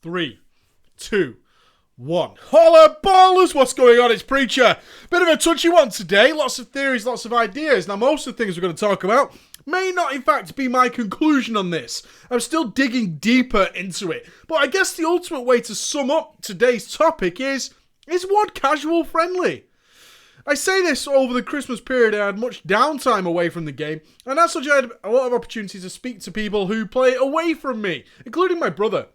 3, 2, 1. Holla ballers, what's going on? It's Preacher. Bit of a touchy one today. Lots of theories, lots of ideas. Now, most of the things we're going to talk about may not, in fact, be my conclusion on this. I'm still digging deeper into it. But I guess the ultimate way to sum up today's topic is WoD Casual Friendly? I say this over the Christmas period. I had much downtime away from the game, and as such I had a lot of opportunities to speak to people who play away from me, including my brother.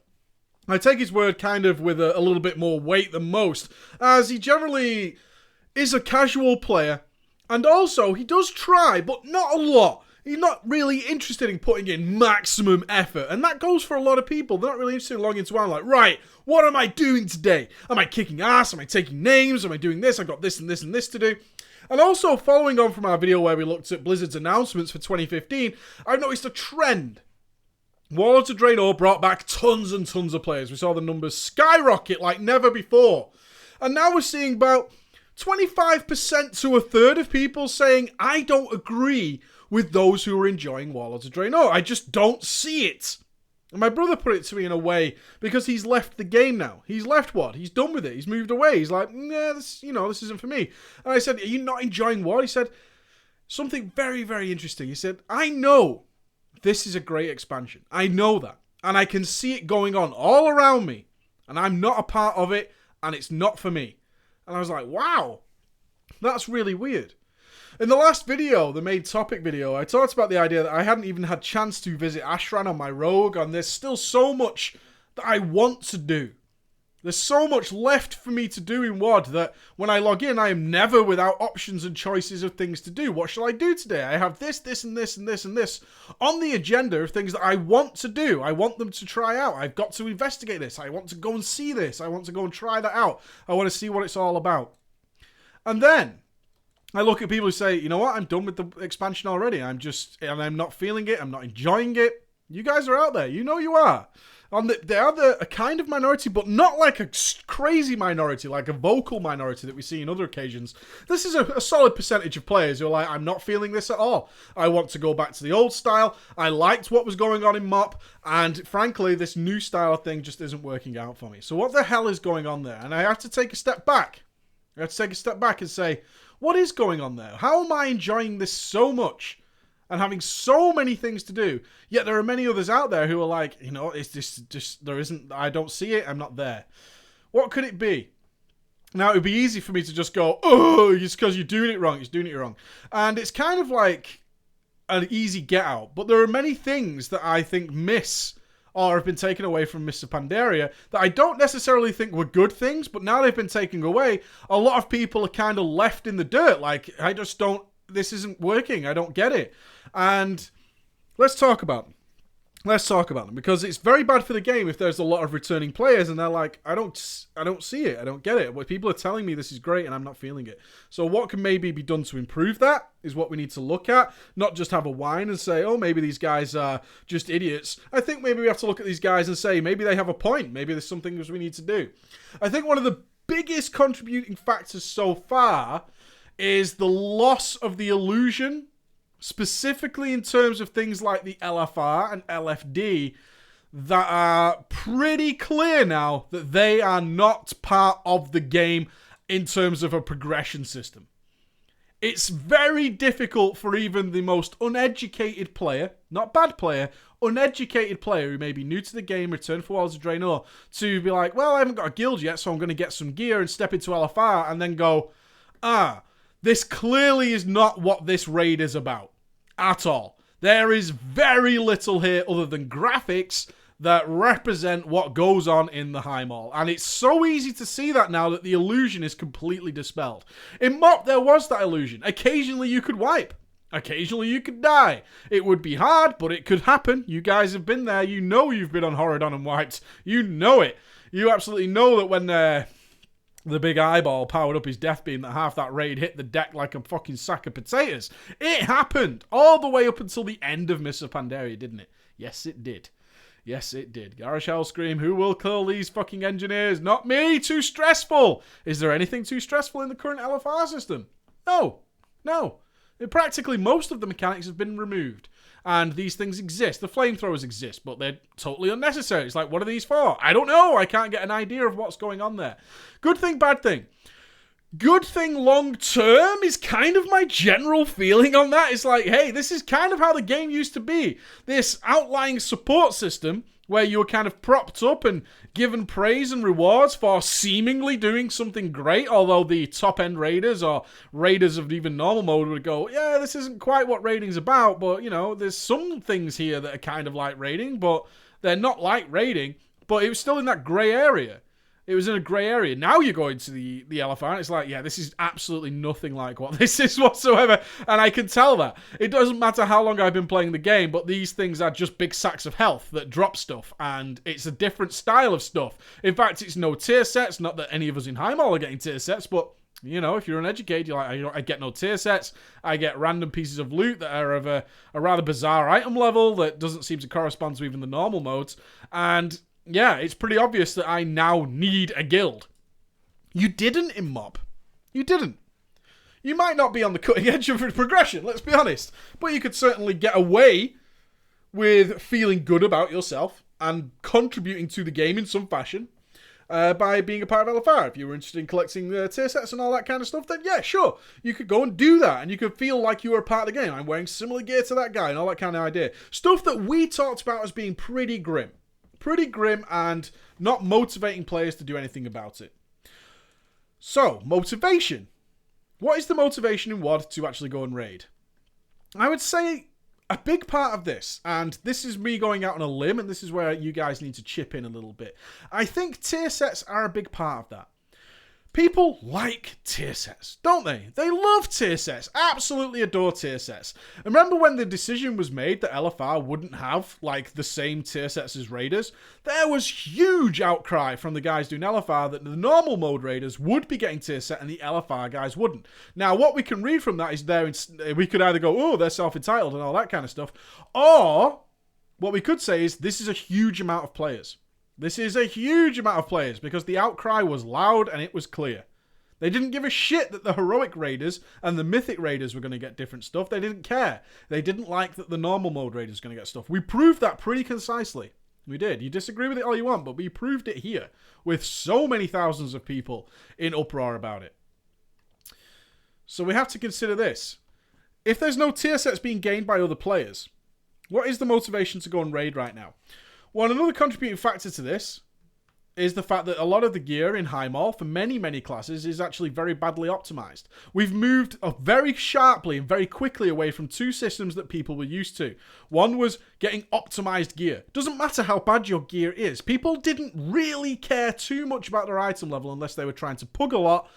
I take his word kind of with a little bit more weight than most, as he generally is a casual player, and also he does try, but not a lot. He's not really interested in putting in maximum effort, and that goes for a lot of people. They're not really interested in logging into WoD, like, right, what am I doing today? Am I kicking ass? Am I taking names? Am I doing this? I've got this and this and this to do. And also, following on from our video where we looked at Blizzard's announcements for 2015, I've noticed a trend. WoD Casual brought back tons and tons of players. We saw the numbers skyrocket like never before. And now we're seeing about 25% to a third of people saying, I don't agree with those who are enjoying WoD Casual. I just don't see it. And my brother put it to me in a way, because he's left the game now. He's left WoD. He's done with it. He's moved away. He's like, nah, this isn't for me. And I said, are you not enjoying WoD? He said, something very, very interesting. He said, I know this is a great expansion. I know that. And I can see it going on all around me. And I'm not a part of it. And it's not for me. And I was like, wow, that's really weird. In the last video, the main topic video, I talked about the idea that I hadn't even had chance to visit Ashran on my rogue, and there's still so much that I want to do. There's so much left for me to do in WoD that when I log in, I am never without options and choices of things to do. What shall I do today? I have this, this, and this, and this, and this on the agenda of things that I want to do. I want them to try out. I've got to investigate this. I want to go and see this. I want to go and try that out. I want to see what it's all about. And then I look at people who say, you know what, I'm done with the expansion already. I'm not feeling it. I'm not enjoying it. You guys are out there. You know you are. They are a kind of minority, but not like a crazy minority, like a vocal minority that we see in other occasions. This is a solid percentage of players who are like, I'm not feeling this at all. I want to go back to the old style. I liked what was going on in MOP, and frankly, this new style thing just isn't working out for me. So what the hell is going on there? And I have to take a step back. I have to take a step back and say, what is going on there? How am I enjoying this so much and having so many things to do? Yet there are many others out there who are like, it's just there isn't, I don't see it, I'm not there. What could it be? Now, it would be easy for me to just go, oh, it's because you're doing it wrong, you're doing it wrong. And it's kind of like an easy get out. But there are many things that I think miss or have been taken away from Mr. Pandaria that I don't necessarily think were good things, but now they've been taken away, a lot of people are kind of left in the dirt. Like, this isn't working, I don't get it. And let's talk about them. Because it's very bad for the game if there's a lot of returning players and they're like, I don't see it, I don't get it. Well, people are telling me this is great and I'm not feeling it. So what can maybe be done to improve that is what we need to look at. Not just have a whine and say, oh, maybe these guys are just idiots. I think maybe we have to look at these guys and say, maybe they have a point. Maybe there's something that we need to do. I think one of the biggest contributing factors so far is the loss of the illusion, specifically in terms of things like the LFR and LFD, that are pretty clear now that they are not part of the game in terms of a progression system. It's very difficult for even the most uneducated player, not bad player, uneducated player who may be new to the game, return for WoD Casual, to be like, well, I haven't got a guild yet, so I'm going to get some gear and step into LFR and then go, this clearly is not what this raid is about. At all. There is very little here other than graphics that represent what goes on in the High Mall. And it's so easy to see that now that the illusion is completely dispelled. In MOP, there was that illusion. Occasionally you could wipe. Occasionally you could die. It would be hard, but it could happen. You guys have been there. You know you've been on Horadon and wiped. You know it. You absolutely know that when the big eyeball powered up his death beam that half that raid hit the deck like a fucking sack of potatoes. It happened all the way up until the end of Mr. Pandaria, didn't it? Yes, it did. Yes, it did. Garage Hell Scream, who will kill these fucking engineers? Not me! Too stressful! Is there anything too stressful in the current LFR system? No. Practically most of the mechanics have been removed. And these things exist. The flamethrowers exist, but they're totally unnecessary. It's like, what are these for? I don't know. I can't get an idea of what's going on there. Good thing, bad thing. Good thing long term is kind of my general feeling on that. It's like, hey, this is kind of how the game used to be. This outlying support system where you were kind of propped up and given praise and rewards for seemingly doing something great, although the top-end raiders or raiders of even normal mode would go, yeah, this isn't quite what raiding's about, but, you know, there's some things here that are kind of like raiding, but they're not like raiding, but it was still in that grey area. It was in a grey area. Now you go into the LFR and it's like, yeah, this is absolutely nothing like what this is whatsoever. And I can tell that. It doesn't matter how long I've been playing the game, but these things are just big sacks of health that drop stuff. And it's a different style of stuff. In fact, it's no tier sets. Not that any of us in Highmall are getting tier sets, but, you know, if you're uneducated, you're like, I get no tier sets. I get random pieces of loot that are of a rather bizarre item level that doesn't seem to correspond to even the normal modes. And yeah, it's pretty obvious that I now need a guild. You didn't in Mob. You didn't. You might not be on the cutting edge of progression, let's be honest. But you could certainly get away with feeling good about yourself and contributing to the game in some fashion by being a part of LFR. If you were interested in collecting tier sets and all that kind of stuff, then yeah, sure. You could go and do that and you could feel like you were a part of the game. I'm wearing similar gear to that guy and all that kind of idea. Stuff that we talked about as being pretty grim. Pretty grim and not motivating players to do anything about it. So, motivation. What is the motivation in WoD to actually go and raid? I would say a big part of this, and this is me going out on a limb, and this is where you guys need to chip in a little bit. I think tier sets are a big part of that. People like tier sets, don't they? They love tier sets. Absolutely adore tier sets. And remember when the decision was made that LFR wouldn't have, like, the same tier sets as Raiders? There was huge outcry from the guys doing LFR that the normal mode Raiders would be getting tier set and the LFR guys wouldn't. Now, what we can read from that is we could either go, oh, they're self-entitled and all that kind of stuff, or what we could say is this is a huge amount of players. This is a huge amount of players because the outcry was loud and it was clear. They didn't give a shit that the heroic raiders and the mythic raiders were going to get different stuff. They didn't care. They didn't like that the normal mode raiders were going to get stuff. We proved that pretty concisely. We did. You disagree with it all you want, but we proved it here with so many thousands of people in uproar about it. So we have to consider this. If there's no tier sets being gained by other players, what is the motivation to go and raid right now? Well, another contributing factor to this is the fact that a lot of the gear in Highmall for many, many classes is actually very badly optimized. We've moved very sharply and very quickly away from two systems that people were used to. One was getting optimized gear. Doesn't matter how bad your gear is. People didn't really care too much about their item level unless they were trying to pug a lot.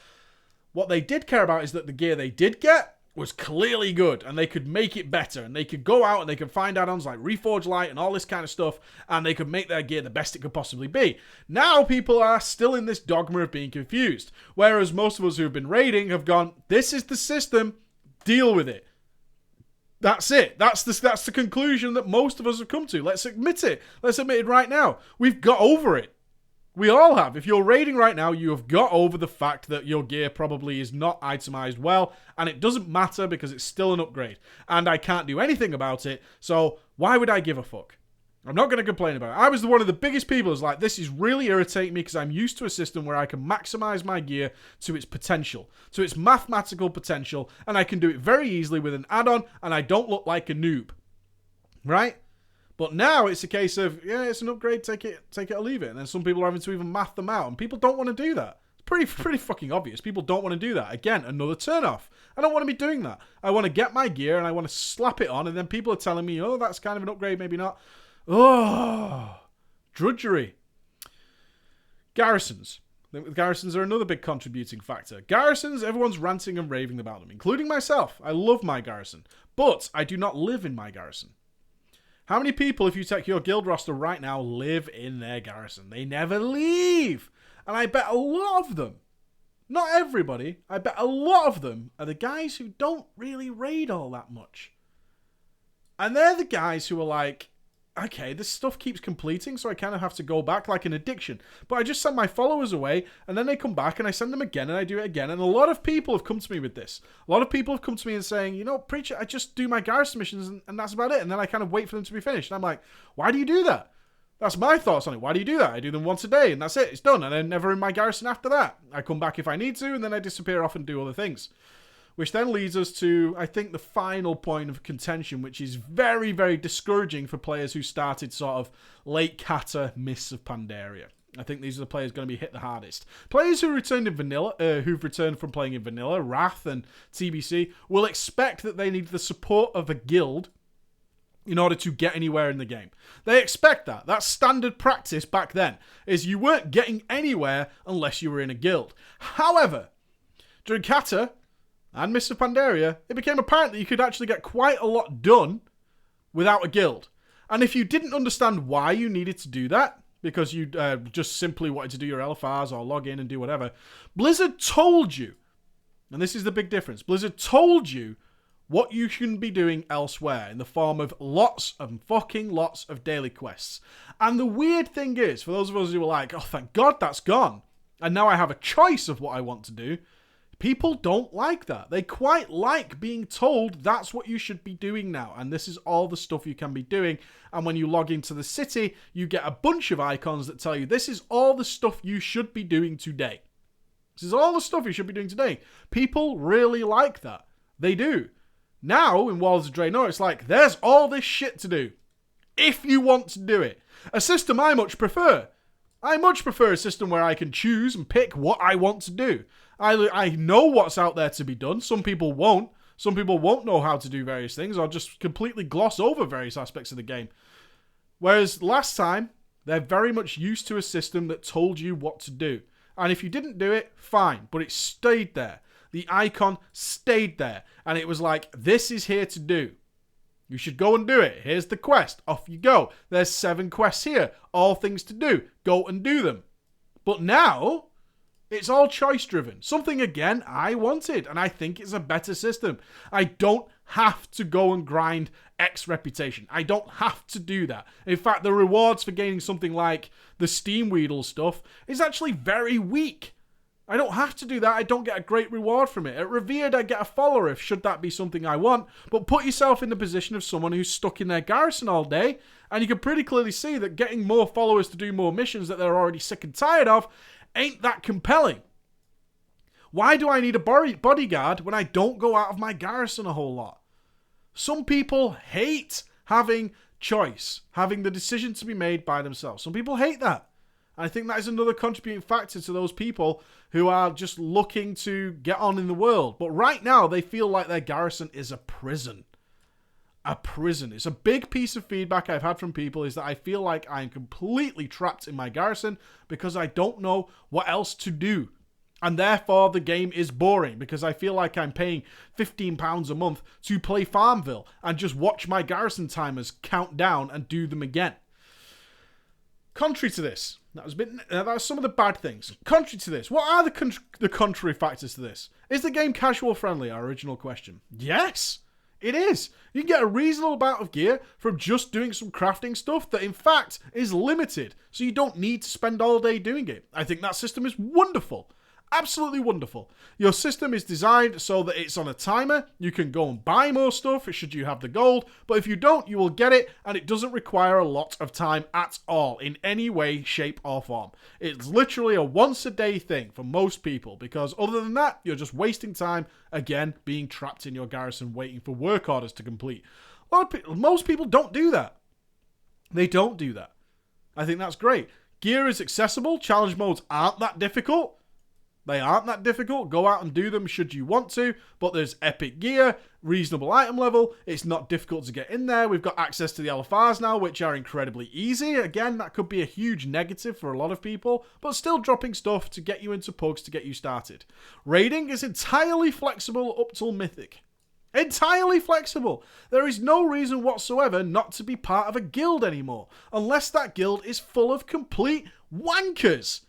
What they did care about is that the gear they did get was clearly good and they could make it better and they could go out and they could find add-ons like Reforge Light and all this kind of stuff and they could make their gear the best it could possibly be. Now people are still in this dogma of being confused, whereas most of us who have been raiding have gone, this is the system, deal with it. That's it. That's the conclusion that most of us have come to. Let's admit it. Let's admit it right now. We've got over it. We all have. If you're raiding right now, you have got over the fact that your gear probably is not itemized well, and it doesn't matter because it's still an upgrade, and I can't do anything about it, so why would I give a fuck? I'm not going to complain about it. I was one of the biggest people who's like, this is really irritating me because I'm used to a system where I can maximize my gear to its potential, to its mathematical potential, and I can do it very easily with an add-on, and I don't look like a noob. Right? But now it's a case of, yeah, it's an upgrade, take it or leave it. And then some people are having to even math them out. And people don't want to do that. It's pretty fucking obvious. People don't want to do that. Again, another turn-off. I don't want to be doing that. I want to get my gear and I want to slap it on. And then people are telling me, oh, that's kind of an upgrade, maybe not. Oh, drudgery. Garrisons. Garrisons are another big contributing factor. Garrisons, everyone's ranting and raving about them, including myself. I love my garrison. But I do not live in my garrison. How many people, if you take your guild roster right now, live in their garrison? They never leave. And I bet a lot of them, not everybody, I bet a lot of them are the guys who don't really raid all that much. And they're the guys who are like, okay, this stuff keeps completing, so I kind of have to go back like an addiction. But I just send my followers away, and then they come back, and I send them again, and I do it again. And a lot of people have come to me with this. A lot of people have come to me and saying, you know, Preacher, I just do my garrison missions, and that's about it. And then I kind of wait for them to be finished. And I'm like, why do you do that? That's my thoughts on it. Why do you do that? I do them once a day, and that's it. It's done. And I'm never in my garrison after that. I come back if I need to, and then I disappear off and do other things. Which then leads us to, I think, the final point of contention, which is very, very discouraging for players who started sort of late Cata, Mists of Pandaria. I think these are the players going to be hit the hardest. Players who returned in vanilla, who've returned from playing in vanilla, Wrath and TBC, will expect that they need the support of a guild in order to get anywhere in the game. They expect that. That's standard practice back then, is you weren't getting anywhere unless you were in a guild. However, during Cata and Mists of Pandaria, it became apparent that you could actually get quite a lot done without a guild. And if you didn't understand why you needed to do that, because you just simply wanted to do your LFRs or log in and do whatever, Blizzard told you, and this is the big difference, Blizzard told you what you should be doing elsewhere in the form of lots of daily quests. And the weird thing is, for those of us who were like, oh, thank God that's gone, and now I have a choice of what I want to do, people don't like that. They quite like being told that's what you should be doing now. And this is all the stuff you can be doing. And when you log into the city, you get a bunch of icons that tell you this is all the stuff you should be doing today. This is all the stuff you should be doing today. People really like that. They do. Now, in Warlords of Draenor, it's like, there's all this shit to do. If you want to do it. A system I much prefer. I much prefer a system where I can choose and pick what I want to do. I know what's out there to be done. Some people won't. Some people won't know how to do various things or just completely gloss over various aspects of the game. Whereas last time, they're very much used to a system that told you what to do. And if you didn't do it, fine. But it stayed there. The icon stayed there. And it was like, this is here to do. You should go and do it. Here's the quest. Off you go. There's 7 quests here. All things to do. Go and do them. But now, it's all choice driven. Something, again, I wanted. And I think it's a better system. I don't have to go and grind X reputation. I don't have to do that. In fact, the rewards for gaining something like the Steam Weedle stuff is actually very weak. I don't have to do that. I don't get a great reward from it. At Revered, I get a follower if should that be something I want. But put yourself in the position of someone who's stuck in their garrison all day, and you can pretty clearly see that getting more followers to do more missions that they're already sick and tired of ain't that compelling. Why do I need a bodyguard when I don't go out of my garrison a whole lot? Some people hate having choice, having the decision to be made by themselves. Some people hate that. I think that is another contributing factor to those people who are just looking to get on in the world. But right now, they feel like their garrison is a prison. A prison. It's a big piece of feedback I've had from people is that I feel like I'm completely trapped in my garrison because I don't know what else to do. And therefore, the game is boring because I feel like I'm paying £15 a month to play Farmville and just watch my garrison timers count down and do them again. Contrary to this, that was some of the bad things. Contrary to this, what are the contrary factors to this? Is the game casual friendly? Our original question. Yes, it is. You can get a reasonable amount of gear from just doing some crafting stuff that in fact is limited. So you don't need to spend all day doing it. I think that system is wonderful. Absolutely wonderful. Your system is designed so that it's on a timer. You can go and buy more stuff should you have the gold. But if you don't, you will get it. And it doesn't require a lot of time at all in any way, shape or form. It's literally a once a day thing for most people. Because other than that, you're just wasting time, again, being trapped in your garrison waiting for work orders to complete. Most people don't do that. They don't do that. I think that's great. Gear is accessible. Challenge modes aren't that difficult. They aren't that difficult. Go out and do them should you want to. But there's epic gear, reasonable item level. It's not difficult to get in there. We've got access to the LFRs now, which are incredibly easy. Again, that could be a huge negative for a lot of people, but still dropping stuff to get you into pugs to get you started. Raiding is entirely flexible up till Mythic. Entirely flexible. There is no reason whatsoever not to be part of a guild anymore, unless that guild is full of complete wankers.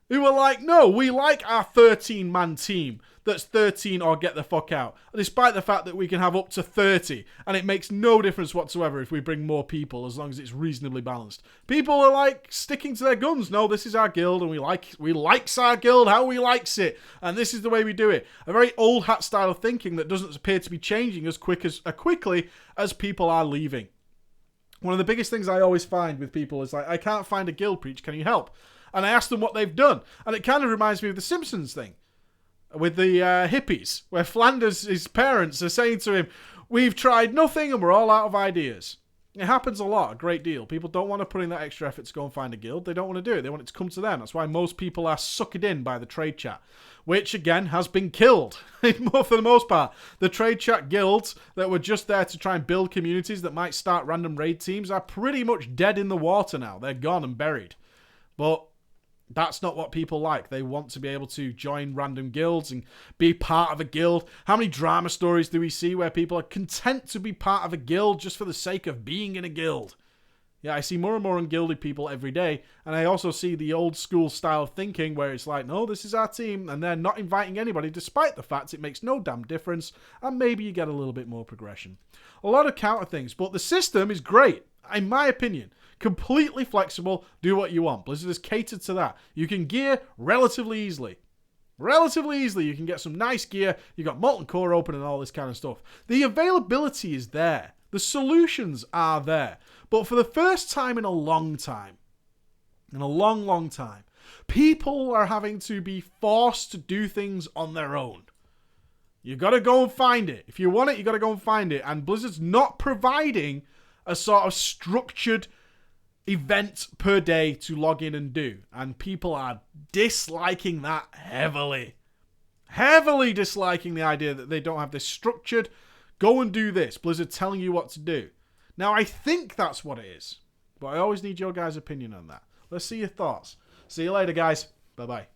Who were like, no, we like our 13-man team that's 13 or get the fuck out, despite the fact that we can have up to 30, and it makes no difference whatsoever if we bring more people, as long as it's reasonably balanced. People are like sticking to their guns. No, this is our guild, and we likes our guild how we likes it, and this is the way we do it. A very old hat style of thinking that doesn't appear to be changing as quickly as people are leaving. One of the biggest things I always find with people is like, I can't find a guild, Preach, can you help? And I ask them what they've done, and it kind of reminds me of the Simpsons thing with the hippies, where Flanders, his parents, are saying to him, we've tried nothing and we're all out of ideas. It happens a lot, a great deal. People don't want to put in that extra effort to go and find a guild. They don't want to do it. They want it to come to them. That's why most people are suckered in by the trade chat, which, again, has been killed for the most part. The trade chat guilds that were just there to try and build communities that might start random raid teams are pretty much dead in the water now. They're gone and buried. But that's not what people like. They want to be able to join random guilds and be part of a guild. How many drama stories do we see where people are content to be part of a guild just for the sake of being in a guild? Yeah, I see more and more ungilded people every day, and I also see the old school style of thinking where it's like, no, this is our team, and they're not inviting anybody, despite the fact it makes no damn difference, and maybe you get a little bit more progression. A lot of counter things, but the system is great, in my opinion. Completely flexible, do what you want. Blizzard has catered to that. You can gear relatively easily. You can get some nice gear. You got Molten Core open and all this kind of stuff. The availability is there. The solutions are there. But for the first time in a long time, long time, people are having to be forced to do things on their own. You got to go and find it. If you want it, you got to go and find it. And Blizzard's not providing a sort of structured event per day to log in and do. And people are disliking that heavily. Heavily disliking the idea that they don't have this structured, go and do this, Blizzard telling you what to do. Now, I think that's what it is. But I always need your guys' opinion on that. Let's see your thoughts. See you later, guys. Bye-bye.